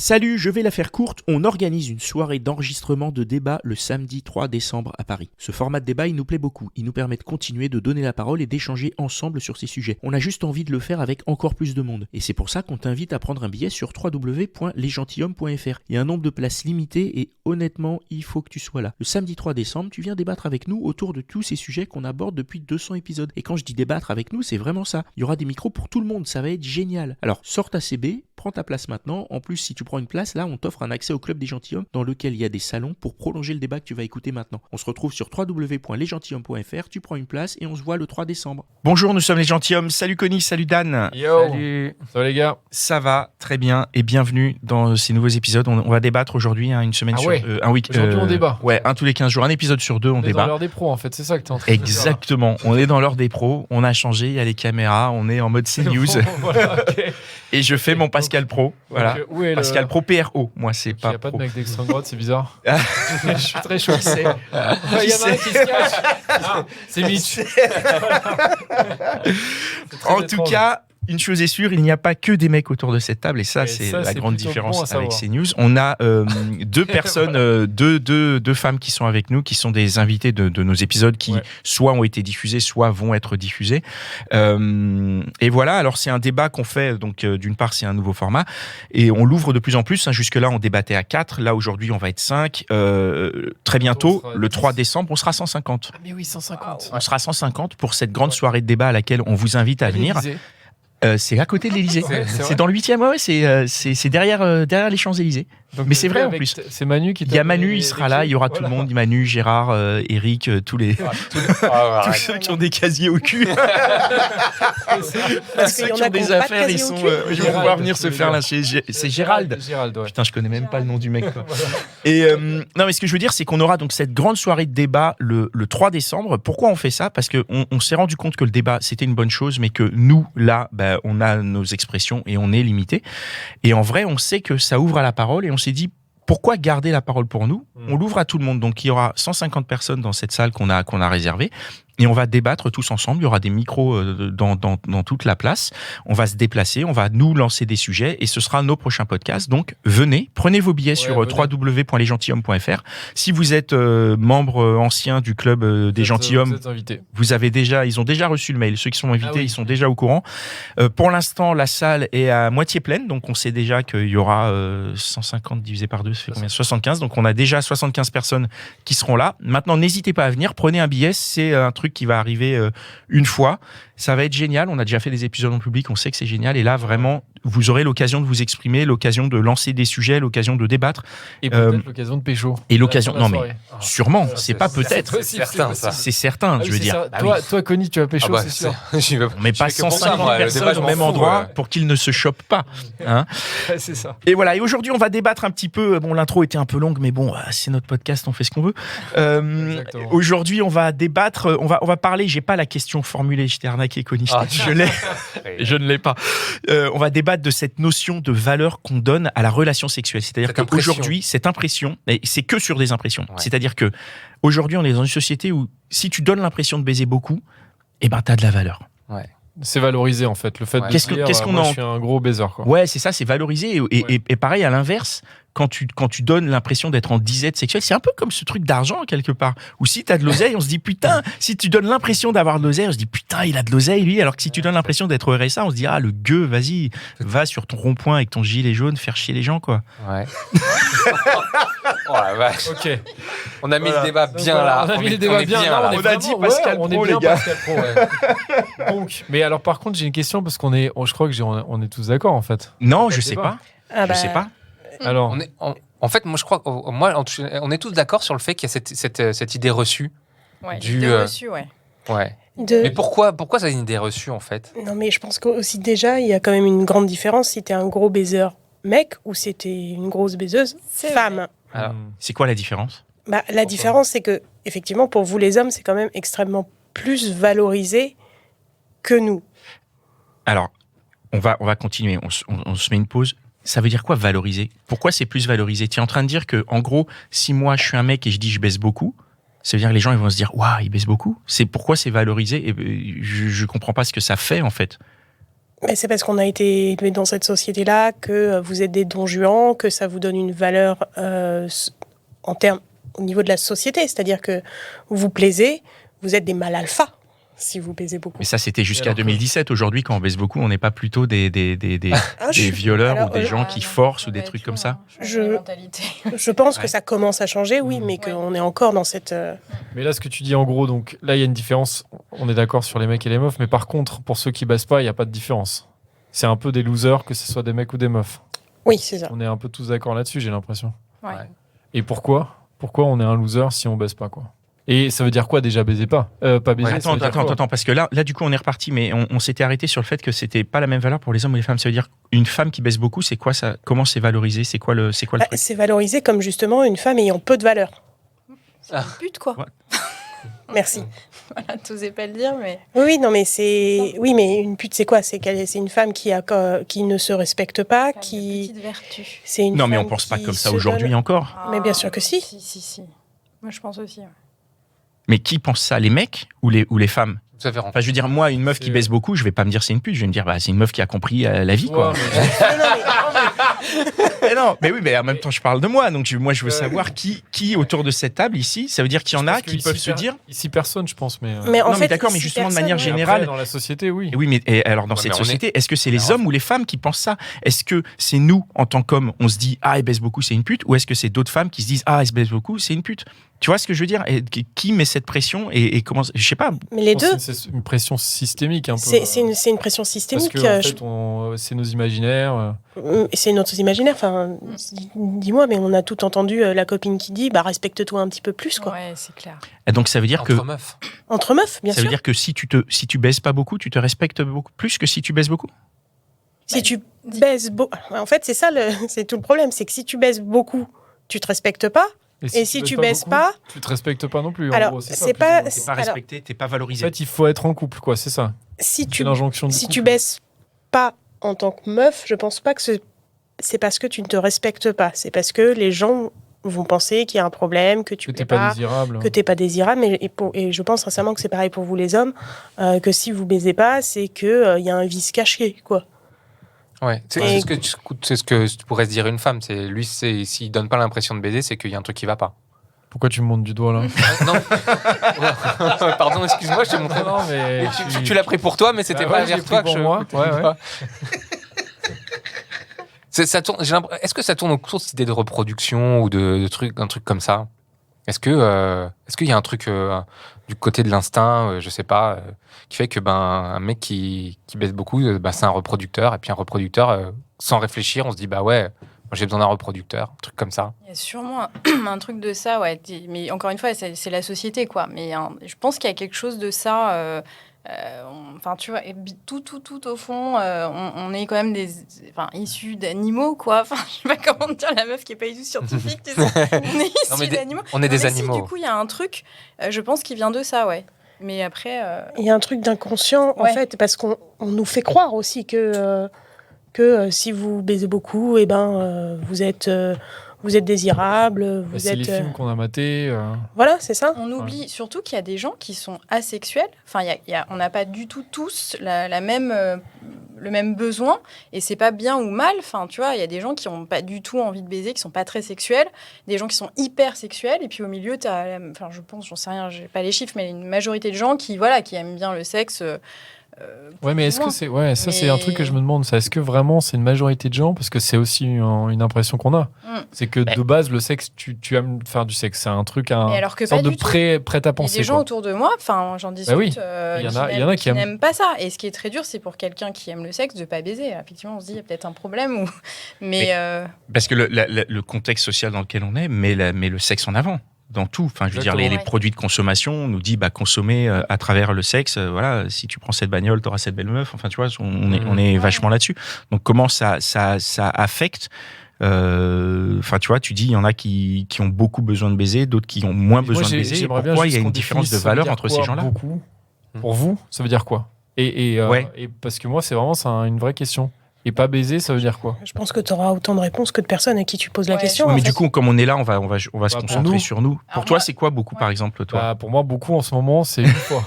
Salut, je vais la faire courte, on organise une soirée d'enregistrement de débat le samedi 3 décembre à Paris. Ce format de débat, il nous plaît beaucoup, il nous permet de continuer de donner la parole et d'échanger ensemble sur ces sujets. On a juste envie de le faire avec encore plus de monde. Et c'est pour ça qu'on t'invite à prendre un billet sur www.lesgentilhommes.fr. Il y a un nombre de places limité et honnêtement, il faut que tu sois là. Le samedi 3 décembre, tu viens débattre avec nous autour de tous ces sujets qu'on aborde depuis 200 épisodes. Et quand je dis débattre avec nous, c'est vraiment ça. Il y aura des micros pour tout le monde, ça va être génial. Alors, sors ta CB, prends ta place maintenant. En plus, si tu prends une place, là, on t'offre un accès au Club des Gentilhommes dans lequel il y a des salons pour prolonger le débat que tu vas écouter maintenant. On se retrouve sur www.lesgentilhommes.fr, tu prends une place et on se voit le 3 décembre. Bonjour, nous sommes les Gentilhommes. Salut Connie, salut Dan. Yo. Salut. Ça va les gars? Ça va très bien et bienvenue dans ces nouveaux épisodes. On va débattre aujourd'hui, une semaine sur un week. Aujourd'hui, on débat. Ouais, un tous les 15 jours, un épisode sur deux, on est débat. dans l'heure des pros en fait, c'est ça que t'es en train de dire. Exactement, on est dans l'heure des pros, on a changé, il y a les caméras, on est en mode CNews. Voilà, okay. Et je fais mon Pascal Pro. Voilà. Donc, où est Pascal Pro PRO, moi c'est Il pas. n'y a pas pro. de mec d'extrême droite, c'est bizarre. Je suis très chaud. Qui c'est Il y en a un qui se cache. Ah, c'est Mitch. En tout cas, une chose est sûre, il n'y a pas que des mecs autour de cette table et ça, c'est la grande différence avec CNews. On a deux personnes, deux femmes qui sont avec nous, qui sont des invités de nos épisodes qui soit ont été diffusés, soit vont être diffusés. Et voilà, alors c'est un débat qu'on fait, donc d'une part c'est un nouveau format et on l'ouvre de plus en plus. Jusque-là, on débattait à 4, là aujourd'hui on va être 5. Très bientôt, le 3 décembre, on sera 150. Ah mais oui, 150. On sera 150 pour cette grande soirée de débat à laquelle on vous invite à venir. C'est à côté de l'Élysée. C'est dans le 8e, ouais, c'est derrière les Champs-Élysées. Donc, mais c'est vrai en plus. C'est Manu qui. Il y a Manu, il sera là, il y aura tout le monde. Manu, Gérard, Eric, tous ceux qui ont des casiers au cul. Parce ceux qui ont des affaires, ils vont pouvoir venir se faire lâcher. C'est Gérald. Putain, je connais même pas le nom du mec. Quoi. Et non, mais ce que je veux dire, c'est qu'on aura donc cette grande soirée de débat le 3 décembre. Pourquoi on fait ça ? Parce qu'on s'est rendu compte que le débat, c'était une bonne chose, mais que nous, là, on a nos expressions et on est limité. Et en vrai, on sait que ça ouvre à la parole et on s'est dit, pourquoi garder la parole pour nous ? On l'ouvre à tout le monde. Donc, il y aura 150 personnes dans cette salle qu'on a réservée. Et on va débattre tous ensemble. Il y aura des micros dans toute la place. On va se déplacer, on va nous lancer des sujets et ce sera nos prochains podcasts. Donc, venez, prenez vos billets sur www.lesgentilhommes.fr. Si vous êtes membre ancien du club des gentilshommes, ils ont déjà reçu le mail. Ceux qui sont invités, ils sont déjà au courant. Pour l'instant, la salle est à moitié pleine. Donc, on sait déjà qu'il y aura 150 divisé par 2, ça fait combien ? 75. Donc, on a déjà 75 personnes qui seront là. Maintenant, n'hésitez pas à venir. Prenez un billet. C'est un truc qui va arriver une fois. Ça va être génial. On a déjà fait des épisodes en public. On sait que c'est génial. Et là, vraiment, vous aurez l'occasion de vous exprimer, l'occasion de lancer des sujets, l'occasion de débattre. Et peut-être l'occasion de pécho. Et l'occasion... Non, mais sûrement. C'est pas peut-être. C'est certain, ça. C'est certain, je veux dire. Toi, Connie, tu vas pécho, c'est sûr. On met pas 150 personnes au même endroit pour qu'ils ne se chopent pas. Hein. C'est ça. Et voilà. Et aujourd'hui, on va débattre un petit peu. Bon, l'intro était un peu longue, mais bon, c'est notre podcast, on fait ce qu'on veut. Aujourd'hui, on va débattre. On va parler. J'ai pas la question formulée. Je t'ai arnaqué, Connie. Je l'ai. Je ne l'ai pas. On va débattre de cette notion de valeur qu'on donne à la relation sexuelle. C'est-à-dire qu'aujourd'hui, cette impression, et c'est que sur des impressions. Ouais. C'est-à-dire que aujourd'hui, on est dans une société où si tu donnes l'impression de baiser beaucoup, eh ben, t'as de la valeur. Ouais. C'est valorisé en fait. Le fait de dire, moi, je suis un gros baiser. Quoi. Ouais, c'est ça, c'est valorisé. Et pareil, à l'inverse, quand tu donnes l'impression d'être en disette sexuelle, c'est un peu comme ce truc d'argent quelque part. Ou si t'as de l'oseille, on se dit putain, si tu donnes l'impression d'avoir de l'oseille, on se dit putain, il a de l'oseille lui. Alors que si tu donnes l'impression d'être au RSA, on se dit le gueux, vas-y, va sur ton rond-point avec ton gilet jaune, faire chier les gens quoi. Ouais. Oh la vache. Ok. On a mis le débat bien là. On a mis le débat bien là. On a dit Pascal Pro, les gars. Pascal Pro, ouais. Donc, mais alors par contre, j'ai une question parce je crois que on est tous d'accord en fait. Non, je sais pas. Je sais pas. Alors, en fait, moi je crois on est tous d'accord sur le fait qu'il y a cette idée reçue. Ouais, idée reçue, ouais. Ouais. Mais pourquoi ça a une idée reçue en fait ? Non, mais je pense qu'aussi déjà, il y a quand même une grande différence si t'es un gros baiser mec ou si t'es une grosse baiseuse femme. Alors, c'est quoi la différence ? La différence, c'est que effectivement, pour vous les hommes, c'est quand même extrêmement plus valorisé que nous. Alors, on va continuer. On se met une pause. Ça veut dire quoi valoriser ? Pourquoi c'est plus valorisé ? Tu es en train de dire que, en gros, si moi je suis un mec et je dis je baisse beaucoup, ça veut dire que les gens ils vont se dire waouh, il baisse beaucoup. C'est pourquoi c'est valorisé. Et je comprends pas ce que ça fait en fait. Mais c'est parce qu'on a été élevé dans cette société-là que vous êtes des don Juan, que ça vous donne une valeur au niveau de la société. C'est-à-dire que vous plaisez, vous êtes des mâles alpha si vous baisez beaucoup. Mais ça, c'était jusqu'à 2017. Aujourd'hui, quand on baise beaucoup, on n'est pas plutôt des violeurs ou des gens qui forcent ou des trucs comme ça. Je pense que ça commence à changer, oui, mais qu'on est encore dans cette... Mais là, ce que tu dis en gros, donc là, il y a une différence. On est d'accord sur les mecs et les meufs, mais par contre, pour ceux qui baissent pas, il n'y a pas de différence. C'est un peu des losers, que ce soit des mecs ou des meufs. Oui, c'est ça. On est un peu tous d'accord là-dessus, j'ai l'impression. Ouais. Et pourquoi on est un loser si on baisse pas, quoi? Et ça veut dire quoi déjà, baiser pas pas baiser. Attends, parce que là, du coup, on est reparti, mais on s'était arrêté sur le fait que c'était pas la même valeur pour les hommes ou les femmes. Ça veut dire une femme qui baisse beaucoup, c'est quoi ça? Comment c'est valorisé? C'est quoi le truc? C'est valorisé comme justement une femme ayant peu de valeur. C'est une pute, quoi. Ouais. Merci. Voilà, t'osais pas le dire, mais... Oui, non, mais c'est... Oui, mais une pute, c'est quoi? C'est une femme qui ne se respecte pas, qui... Petite vertu. C'est une Non, mais on femme pense pas qui comme ça se aujourd'hui donne- encore. Mais bien sûr que si. Si. Moi, je pense aussi. Ouais. Mais qui pense ça? Les mecs ou les femmes? Vous avez Enfin, je veux dire, moi, une meuf qui baisse beaucoup, je vais pas me dire c'est une pute. Je vais me dire, c'est une meuf qui a compris la vie, quoi. Ouais, Non, mais oui, mais en même temps, je parle de moi. Donc, moi, je veux savoir qui autour de cette table ici. Ça veut dire qu'il y en a qui peuvent se dire. Ici, personne, je pense, mais. Mais en Non, mais fait, d'accord, mais ici, justement, de personne, manière ouais. générale. Après, dans la société, oui. Et oui, mais alors dans Ouais, cette mais on société, est-ce que c'est les hommes ou les femmes qui pensent ça? Est-ce que c'est nous, en tant qu'hommes, on se dit elle baisse beaucoup, c'est une pute? Ou est-ce que c'est d'autres femmes qui se disent elle baisse beaucoup, c'est une pute? Tu vois ce que je veux dire? Et qui met cette pression et comment? Je sais pas. Mais les Je pense deux, que c'est une pression systémique un peu. c'est une pression Parce systémique. que en fait, c'est nos imaginaires. C'est notre imaginaire. Enfin, dis-moi, mais on a tout entendu la copine qui dit respecte-toi un petit peu plus, quoi. Ouais, c'est clair. Et donc ça veut dire entre que meufs. Entre meufs, bien ça sûr. veut dire que si tu baises pas beaucoup, tu te respectes beaucoup plus que si tu baises beaucoup. Si tu baises beaucoup. En fait, c'est ça, c'est tout le problème. C'est que si tu baises beaucoup, tu te respectes pas. Et si tu baisses beaucoup, pas. tu te respectes pas non plus. Alors, en gros, ça, c'est plus pas- ou moins. T'es pas Alors- respecté, t'es pas En valorisé. fait, il faut être en couple, quoi, c'est ça. Si C'est tu, une injonction du si couple. tu baisses pas en tant que meuf, je pense pas que c'est parce que tu ne te respectes pas. C'est parce que les gens vont penser qu'il y a un problème, que tu Que plais t'es pas pas, désirable. que t'es pas désirable. Et je pense sincèrement que c'est pareil pour vous les hommes, que si vous baisez pas, c'est que il y a un vice caché, quoi. Ouais, c'est ce que tu pourrais se dire une femme. C'est lui, s'il donne pas l'impression de baiser, c'est qu'il y a un truc qui va pas. Pourquoi tu me montes du doigt là? Non. Pardon, excuse-moi, je t'ai montré. Non, mais Tu l'as pris pour toi, mais c'était Bah pas ouais, je l'ai vers toi pris que pour je. moi. Ouais. Ça tourne. Est-ce que ça tourne autour de cette idée de reproduction ou de trucs, un truc comme ça? Est-ce qu'il y a un truc du côté de l'instinct, je sais pas, qui fait que un mec qui baisse beaucoup, c'est un reproducteur, et puis un reproducteur, sans réfléchir, on se dit ouais, moi j'ai besoin d'un reproducteur, un truc comme ça. Il y a sûrement un truc de ça, ouais. Mais encore une fois, c'est la société, quoi. Mais je pense qu'il y a quelque chose de ça. Enfin, tu vois, tout au fond, on est quand même issus d'animaux, quoi. Enfin, je sais pas comment te dire, la meuf qui est pas du tout scientifique, tu sais. On est issus d'animaux. On est des mais animaux. Si, du coup, il y a un truc, je pense, qui vient de ça, ouais. Mais après. Il y a un truc d'inconscient, en Ouais. fait, parce qu'on nous fait croire aussi que si vous baisez beaucoup, vous êtes désirable, vous c'est êtes... les films qu'on a matés. Voilà, c'est ça. On oublie surtout qu'il y a des gens qui sont asexuels. Enfin, on n'a pas du tout tous le même besoin. Et c'est pas bien ou mal. Enfin, tu vois, il y a des gens qui n'ont pas du tout envie de baiser, qui sont pas très sexuels. Des gens qui sont hyper sexuels. Et puis au milieu, enfin, je pense, j'en sais rien, j'ai pas les chiffres, mais une majorité de gens qui aiment bien le sexe. Ouais, mais est-ce que c'est. Ouais, ça, c'est un truc que je me demande. Ça, est-ce que vraiment c'est une majorité de gens? Parce que c'est aussi une impression qu'on a. C'est que de base, le sexe, tu aimes faire du sexe. C'est un truc, Mais alors que sorte pas de du tout. prêt à Il y a penser. des gens quoi. autour de moi, enfin, j'en discute, oui. Il y en a qui aiment. n'aiment pas ça. Et ce qui est très dur, c'est pour quelqu'un qui aime le sexe de pas baiser. Effectivement, on se dit, il y a peut-être un problème. Mais Parce que le contexte social dans lequel on est met le sexe en avant. Dans tout. Enfin, je veux dire, les Ouais. produits de consommation, on nous dit consommer à travers le sexe. Voilà, si tu prends cette bagnole, tu auras cette belle meuf. Enfin, tu vois, on est vachement là-dessus. Donc, comment ça affecte Enfin, tu vois, tu dis, il y en a qui ont beaucoup besoin de baiser, d'autres qui ont moins besoin de baiser. J'aimerais bien Pourquoi il y a juste une qu'on différence de définisse, ça veut valeur dire entre quoi, ces gens-là? Beaucoup. Pour vous, ça veut dire quoi? Et parce que moi, c'est vraiment une vraie question. Et pas baiser, ça veut dire quoi? Je pense que tu auras autant de réponses que de personnes à qui tu poses la Ouais. question. Oui, en mais fait. du coup, comme on est là, on va se pour concentrer nous. sur nous. Pour Alors toi, moi- c'est quoi beaucoup, par exemple, toi? Pour moi, beaucoup en ce moment, c'est une fois.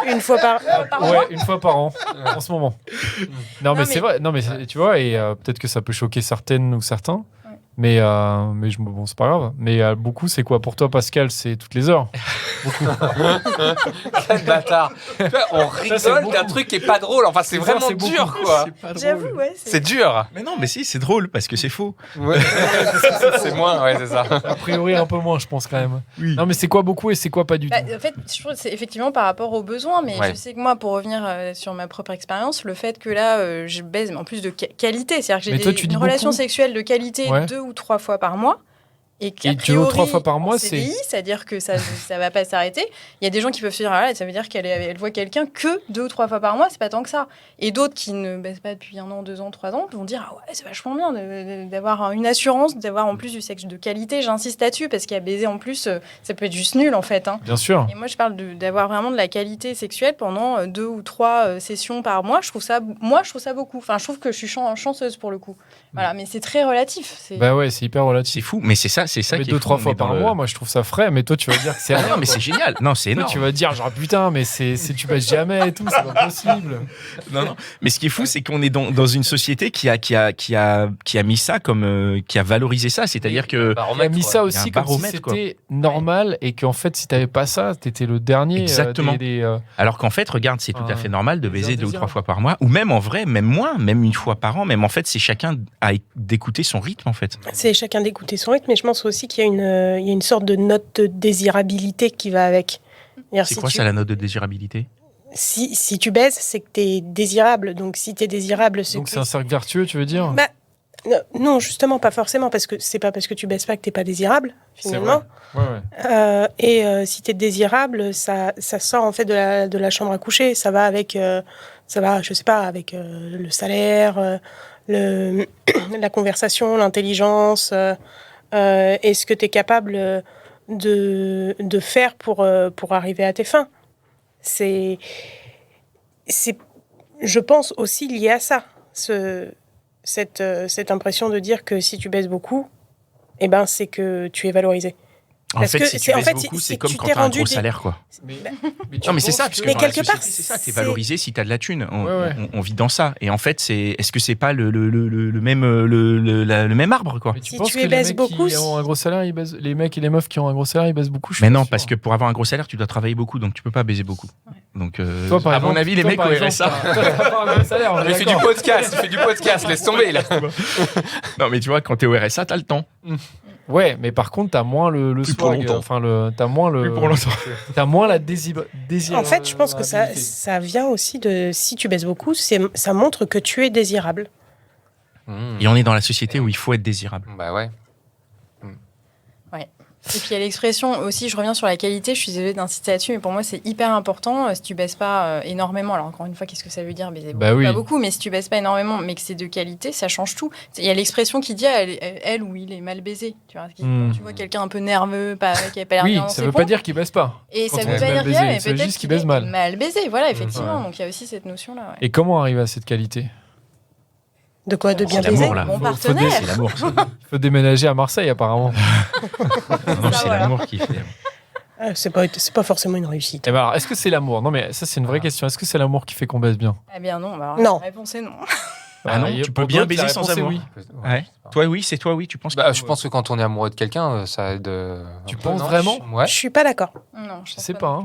Une fois par an. Ouais, une fois par an, en ce moment. Non, mais c'est vrai. Non, mais tu vois, et peut-être que ça peut choquer certaines ou certains. Mais bon, c'est pas grave. Mais beaucoup, c'est quoi pour toi, Pascal? C'est toutes les heures. Beaucoup. Quel bâtard. On rigole d'un truc qui est pas drôle. Enfin, c'est vraiment dur, quoi. J'avoue, ouais. C'est dur. Mais non, mais si, c'est drôle parce que c'est faux. Ouais. C'est moins, ouais, c'est ça. A priori, un peu moins, je pense, quand même. Oui. Non, mais c'est quoi beaucoup et c'est quoi pas du tout? En fait, je trouve que c'est effectivement par rapport aux besoins, mais je sais que moi, pour revenir sur ma propre expérience, le fait que là, je baise en plus de qualité, c'est-à-dire que j'ai une relation sexuelle de qualité 2 ou 3 fois par mois. Et 2 ou 3 fois par mois, CDI, c'est-à-dire que ça va pas s'arrêter. Il y a des gens qui peuvent se dire, ça veut dire qu'elle voit quelqu'un que 2 ou 3 fois par mois, c'est pas tant que ça. Et d'autres qui ne baissent pas depuis 1 an, 2 ans, 3 ans, vont dire, ah ouais, c'est vachement bien d'avoir une assurance, d'avoir en plus du sexe de qualité. J'insiste là-dessus parce qu'il y a baiser en plus, ça peut être juste nul en fait. Hein. Bien sûr. Et moi, je parle d'avoir vraiment de la qualité sexuelle pendant 2 ou 3 sessions par mois. Je trouve ça beaucoup. Enfin, je trouve que je suis chanceuse pour le coup. Voilà, mais c'est très relatif. Bah ouais, c'est hyper relatif. C'est fou, mais c'est ça qui est 2-3 fois par mois, moi je trouve ça frais, mais toi tu vas dire que c'est rien. Non, mais c'est génial. Non, c'est énorme. Tu vas dire genre putain, mais tu passes jamais et tout, c'est pas possible. Non. Mais ce qui est fou, c'est qu'on est dans une société qui a mis ça comme qui a valorisé ça, c'est-à-dire que on a mis ça aussi comme si c'était normal et qu'en fait si t'avais pas ça, t'étais le dernier. Exactement. Alors qu'en fait, regarde, c'est tout à fait normal de baiser 2 ou 3 fois par mois, ou même en vrai, même moins, même 1 fois par an. Même en fait, c'est chacun d'écouter son rythme en fait. C'est chacun d'écouter son rythme, mais je pense aussi qu'il y a une sorte de note de désirabilité qui va avec. C'est quoi ça, la note de désirabilité? Si tu baises, c'est que t'es désirable. Donc si t'es désirable, c'est donc c'est un cercle vertueux, tu veux dire? Non, justement, pas forcément, parce que c'est pas parce que tu baises pas que t'es pas désirable, finalement. Ouais. Si t'es désirable, ça sort en fait de la chambre à coucher. Ça va avec, je sais pas, avec le salaire, la conversation, l'intelligence, et ce que t'es capable de faire pour arriver à tes fins. C'est, je pense, aussi lié à ça. Cette impression de dire que si tu baises beaucoup, eh ben, c'est que tu es valorisé. Parce que si tu baises beaucoup, c'est comme quand tu as un gros salaire, quoi. Non, mais c'est ça, parce que dans quelque part, c'est ça, t'es valorisé si t'as de la thune. On vit dans ça. Et en fait, est-ce que c'est pas le même arbre, quoi? Mais tu penses que les mecs qui ont un gros salaire, les mecs et les meufs qui ont un gros salaire, ils baisent beaucoup? Mais non, parce que pour avoir un gros salaire, tu dois travailler beaucoup, donc tu peux pas baiser beaucoup. Donc, à mon avis, les mecs au RSA. Il fait du podcast, laisse tomber, là. Non, mais tu vois, quand t'es au RSA, t'as le temps. Ouais, mais par contre, t'as moins le swag, t'as moins t'as moins la désir. En fait, je pense que ça vient aussi de si tu baises beaucoup, ça montre que tu es désirable. Et on est dans la société où il faut être désirable. Bah ouais. Ouais. Et puis il y a l'expression aussi, je reviens sur la qualité, je suis désolée d'insister là-dessus, mais pour moi c'est hyper important. Si tu baisses pas énormément, alors encore une fois, qu'est-ce que ça veut dire baiser beaucoup, pas beaucoup, mais si tu baisses pas énormément, mais que c'est de qualité, ça change tout. Il y a l'expression qui dit elle ou il est mal baisé. Tu vois, quand tu vois quelqu'un un peu nerveux, qui a pas l'air bien dans ses ça veut pas dire qu'il baisse pas. Et ça veut pas dire qu'il mais peut-être qu'il baise mal. Mal baisé, voilà, effectivement. Donc il y a aussi cette notion-là. Ouais. Et comment arriver à cette qualité? De quoi? De bien baiser? Mon partenaire. C'est l'amour. Il faut déménager à Marseille, apparemment. Non, c'est l'amour qui fait. C'est pas forcément une réussite. Et ben alors, est-ce que c'est l'amour? Non, mais ça, c'est une vraie question. Est-ce que c'est l'amour qui fait qu'on baise bien? Eh bien, non. Non. La réponse est non. Ah non, tu peux bien baiser sans amour. Oui. Ouais. Toi, oui, c'est toi, oui. Tu penses? Je pense que quand on est amoureux de quelqu'un, ça aide. Tu penses vraiment? Je suis pas d'accord. Non, je sais pas.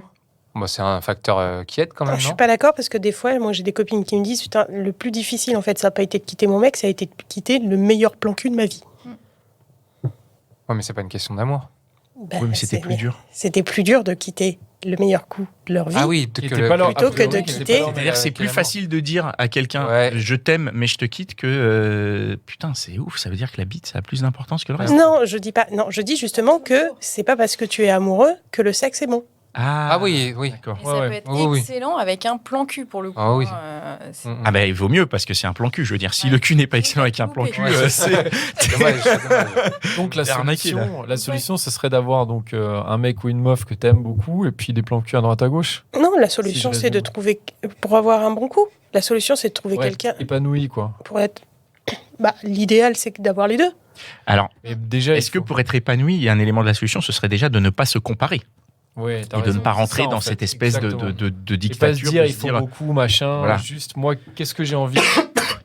Bah, c'est un facteur qui aide quand même. Je suis pas d'accord parce que des fois, moi j'ai des copines qui me disent putain, le plus difficile en fait, ça n'a pas été de quitter mon mec, ça a été de quitter le meilleur plan cul de ma vie. Ouais, mais c'est pas une question d'amour. Oui, mais c'était plus dur. C'était plus dur de quitter le meilleur coup de leur vie. Ah oui, plutôt que de quitter. C'est-à-dire c'est plus facile de dire à quelqu'un je t'aime mais je te quitte que putain c'est ouf, ça veut dire que la bite ça a plus d'importance que le reste. Non, je dis pas. Non, je dis justement que c'est pas parce que tu es amoureux que le sexe est bon. Ah oui. D'accord. Et ça peut être excellent avec un plan cul pour le coup. Ah oui. Ah ben il vaut mieux parce que c'est un plan cul. Je veux dire, si le cul n'est pas excellent avec un plan cul, c'est dommage. Donc la solution, ce serait d'avoir donc un mec ou une meuf que t'aimes beaucoup et puis des plans cul à droite à gauche. Non, la solution c'est de trouver pour avoir un bon coup. La solution c'est de trouver quelqu'un épanoui quoi. Pour être. L'idéal c'est d'avoir les deux. Alors déjà, est-ce que pour être épanoui, il y a un élément de la solution, ce serait déjà de ne pas se comparer. Ouais, et de ne pas rentrer dans cette espèce de dictature. Et pas se dire, il faut beaucoup, machin. Voilà. Juste, moi, qu'est-ce que j'ai envie.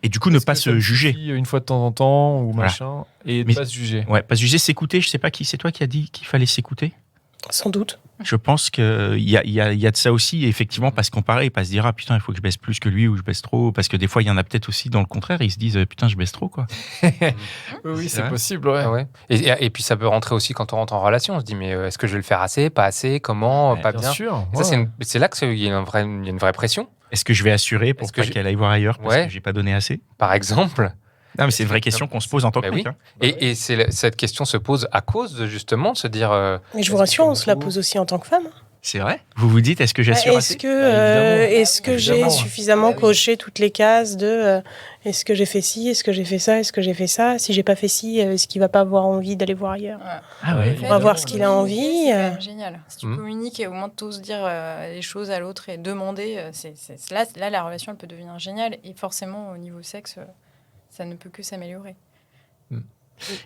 Et du coup, ne pas se juger. Une fois de temps en temps, ou machin. Et ne pas se juger. Ouais, pas se juger, s'écouter. Je sais pas qui, c'est toi qui as dit qu'il fallait s'écouter ? Sans doute. Je pense qu'il y a de ça aussi, et effectivement, pas se comparer, pas se dire, ah putain, il faut que je baisse plus que lui, ou je baisse trop, parce que des fois, il y en a peut-être aussi dans le contraire, ils se disent, putain, je baisse trop, quoi. Oui, c'est possible, ouais. Ah ouais. Et puis, ça peut rentrer aussi quand on rentre en relation, on se dit, mais est-ce que je vais le faire assez, pas assez, comment, pas bien. Bien sûr. Ouais. Ça, c'est là qu'il y a une vraie pression. Est-ce que je vais assurer pour pas qu'elle aille voir ailleurs, parce que j'ai pas donné assez ? Par exemple. Non, mais c'est une vraie question qu'on se pose en tant que mec. Oui. Et cette question se pose à cause de justement se dire. Mais je vous rassure, on se la pose aussi en tant que femme. C'est vrai ? Vous vous dites, est-ce que j'assure assez ? Est-ce que j'ai suffisamment coché toutes les cases de est-ce que j'ai fait ci, est-ce que j'ai fait ça, est-ce que j'ai fait ça ? Si j'ai pas fait ci, est-ce qu'il va pas avoir envie d'aller voir ailleurs ? Ah ouais. On va voir ce qu'il a envie. C'est quand même génial. Si tu communiques et au moins t'oses dire les choses à l'autre et demander, là la relation elle peut devenir géniale et forcément au niveau sexe. Ça ne peut que s'améliorer.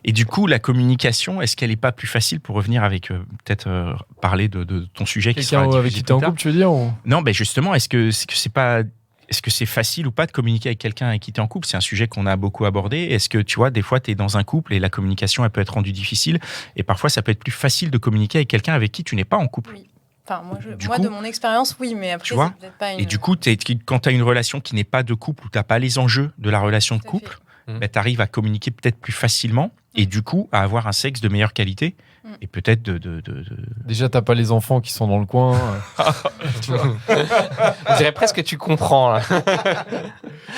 Et du coup, la communication, est-ce qu'elle n'est pas plus facile pour revenir avec, peut-être parler de ton sujet qui sera avec qui tu es en couple, tu veux dire ou... Non, ben justement, est-ce que c'est facile ou pas de communiquer avec quelqu'un avec qui tu es en couple ? C'est un sujet qu'on a beaucoup abordé. Est-ce que, tu vois, des fois, tu es dans un couple et la communication, elle peut être rendue difficile. Et parfois, ça peut être plus facile de communiquer avec quelqu'un avec qui tu n'es pas en couple. Oui. Enfin, moi, de mon expérience, oui, mais après, c'est peut-être pas une... Et du coup, quand tu as une relation qui n'est pas de couple, où tu n'as pas les enjeux de la relation de couple, tu arrives à communiquer peut-être plus facilement et du coup, à avoir un sexe de meilleure qualité. Et peut-être Déjà, t'as pas les enfants qui sont dans le coin. On dirait presque que tu comprends. Là.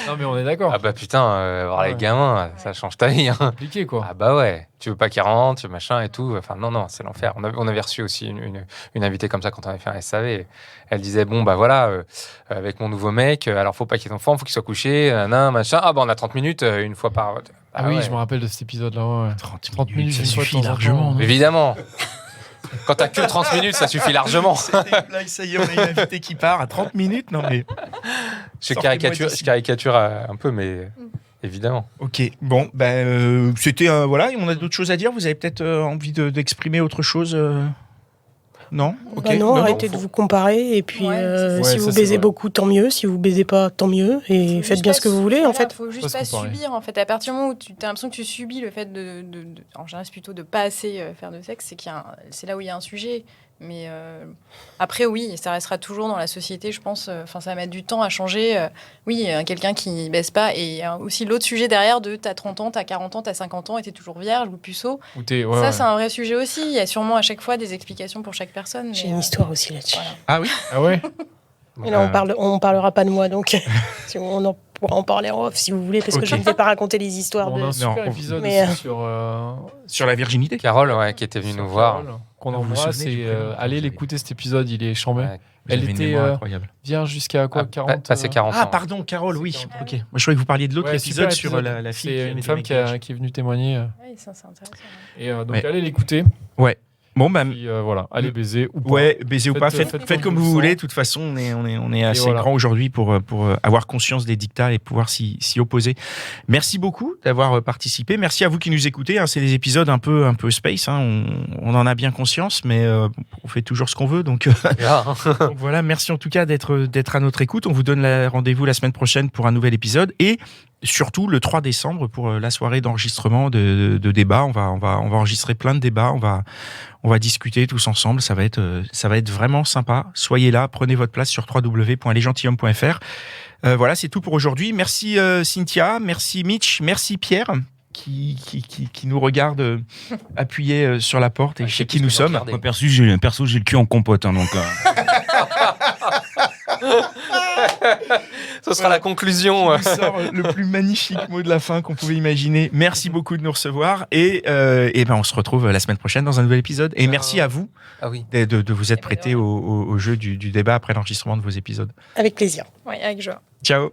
Non, mais on est d'accord. Ah bah putain, voir les gamins, ça change ta vie. Hein. C'est compliqué, quoi. Ah bah ouais. Tu veux pas qu'ils rentrent, machin et tout. Enfin, non, c'est l'enfer. On avait reçu aussi une invitée comme ça quand on avait fait un SAV. Elle disait, bon, bah voilà, avec mon nouveau mec, alors faut pas qu'il y ait d'enfants, faut qu'il soit couché, machin. Ah bah on a 30 minutes, une fois par... Ah oui, je me rappelle de cet épisode-là. Ouais. 30 minutes, ça suffit largement. Évidemment. Quand t'as que 30 minutes, ça suffit largement. Ça y est, on a une invitée qui part à 30 minutes. Non, mais... Je caricature un peu, mais évidemment. Ok, bon, c'était... voilà, on a d'autres choses à dire. Vous avez peut-être envie d'exprimer autre chose Non, ok. Non, arrêtez de vous comparer. Et puis, si vous baisez beaucoup, tant mieux. Si vous baisez pas, tant mieux. Et faites bien ce que vous voulez, en fait. Il faut juste pas subir, en fait. À partir du moment où tu as l'impression que tu subis le fait en général, c'est plutôt de pas assez faire de sexe, c'est là où il y a un sujet. Mais après, oui, ça restera toujours dans la société, je pense. Enfin, ça va mettre du temps à changer. Oui, quelqu'un qui baisse pas. Et aussi l'autre sujet derrière de t'as 30 ans, t'as 40 ans, t'as 50 ans et t'es toujours vierge ou puceau. C'est un vrai sujet aussi. Il y a sûrement à chaque fois des explications pour chaque personne. J'ai une histoire aussi là-dessus. Voilà. Ah oui ? Ah ouais. Et là, on parlera pas de moi, donc on pourra en parler en off si vous voulez, parce que je ne vais pas raconter les histoires on a un super épisode sur la virginité. Carole, qui était venue nous voir. Qu'on embrasse et allez l'écouter cet épisode, il est chambé. Ouais, elle était vierge jusqu'à quoi 40 Passé 40 ans. Ah pardon, Carole, oui. Ok. Moi je croyais que vous parliez de l'autre épisode sur la fille. C'est une femme qui est venue témoigner. Oui, ça c'est intéressant. Et donc allez l'écouter. Ouais. Bon, puis, voilà, allez baiser ou pas. Ouais, baiser ou pas, faites comme vous voulez. De toute façon, on est assez grand aujourd'hui pour avoir conscience des dictats et pouvoir s'y opposer. Merci beaucoup d'avoir participé. Merci à vous qui nous écoutez. C'est des épisodes un peu space. On en a bien conscience, mais on fait toujours ce qu'on veut. Donc, donc voilà, merci en tout cas d'être à notre écoute. On vous donne rendez-vous la semaine prochaine pour un nouvel épisode. Et surtout le 3 décembre pour la soirée d'enregistrement de débats. On va enregistrer plein de débats. On va discuter tous ensemble. Ça va être vraiment sympa. Soyez là, prenez votre place sur www.lesgentilhommes.fr. Voilà, c'est tout pour aujourd'hui. Merci Cynthia, merci Mitch, merci Pierre qui nous regarde appuyé sur la porte et chez qui nous sommes. Moi perso, j'ai le cul en compote, donc. Ce sera la conclusion. Qui nous sort le plus magnifique mot de la fin qu'on pouvait imaginer. Merci beaucoup de nous recevoir et on se retrouve la semaine prochaine dans un nouvel épisode. Et merci à vous de vous être prêtés au jeu du débat après l'enregistrement de vos épisodes. Avec plaisir. Oui, avec joie. Ciao.